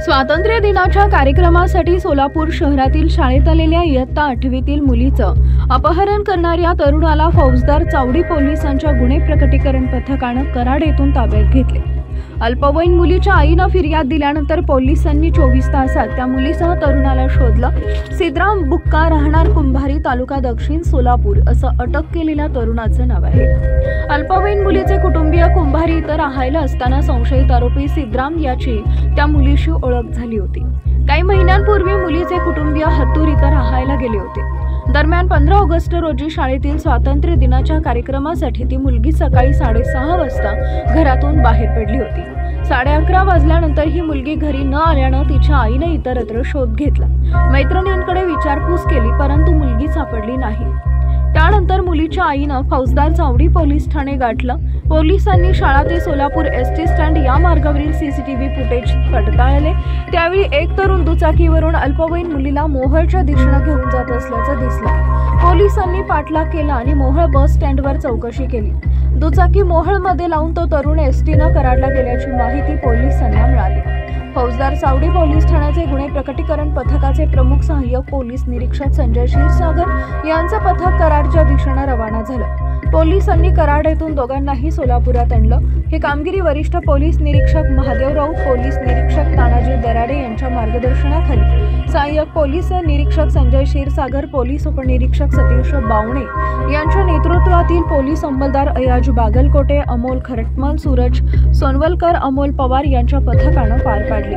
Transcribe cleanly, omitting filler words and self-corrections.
स्वातंत्र्य दिनाच्या कार्यक्रमासाठी सोलापूर शहरातील शाळेत आलेल्या इयत्ता 8वीतील मुलीचं अपहरण करणाऱ्या तरुणाला फौजदार चावडी पोलिसांच्या गुन्हे प्रकटीकरण पथकानं कराड येथून ताब्यात घेतले। अल्पवयीन मुलीच्या आईनं फिर्याद दिल्यानंतर पोलिसांनी 24 तासात त्या मुलीसह तरुणाला शोधलं। सिद्धराम बुक्का राहणार कुंभारी तालुका दक्षिण सोलापूर असं अटक केलेल्या तरुणाचं नाव आहे। अल्पवयीन मुलीचे कुटुंबीय कुंभारी इथं राहायला असताना संशयित आरोपी सिद्धराम याची त्या मुलीशी ओळख झाली होती। काही महिन्यांपूर्वी मुलीचे कुटुंबीय हत्तूर इथं राहायला गेले होते। दरम्यान 15 ऑगस्ट रोजी शाळेतील स्वातंत्र्य दिनाच्या कार्यक्रमासाठी ती मुलगी सकाळी 6:30 वाजता घरातून बाहेर पडली होती। 11:30 वाजल्यानंतर ही मुलगी घरी न आल्यानं तिच्या आईने इतरत्र शोध घेतला। मैत्रिणींकडे विचारपूस केली परंतु मुलगी सापडली नाही। त्यानंतर मुलीच्या आईनं फौजदार चावडी पोलीस ठाणे गाठलं। पोलिसांनी शाळा ते सोलापूर एसटी स्टँड या मार्गावरील सीसीटीव्ही फुटेज पडताळले। त्यावेळी एक तरुण दुचाकीवरून अल्पवयीन मुलीला मोहोळच्या दिशेने घेऊन जात असल्याचं दिसलं। पोलिसांनी पाठलाग केला आणि मोहोळ बस स्टँडवर चौकशी केली। दुचाकी मोहोळमध्ये लावून तो तरुण एसटीनं कराडला गेल्याची माहिती पोलिसांना मिळाली। फौजदार चावडी पोलीस ठाण्याचे गुन्हे प्रकटीकरण पथकाचे प्रमुख सहाय्यक पोलीस निरीक्षक संजय क्षीरसागर यांचं पथक कराडच्या दिशेने रवाना झालं। पोलिसांनी कराड येथून दोघांनाही सोलापुरात आणलं। हे कामगिरी वरिष्ठ पोलीस निरीक्षक महादेव राऊत, पोलीस निरीक्षक तानाजी दराडे यांच्या मार्गदर्शनाखाली सहाय्यक पोलीस निरीक्षक संजय क्षीरसागर, पोलीस उपनिरीक्षक सतीश बावणे यांच्या नेतृत्वातील पोलीस अंमलदार अयाज बागलकोटे, अमोल खरटमल, सूरज सोनवलकर, अमोल पवार यांच्या पथकानं पार पाडली।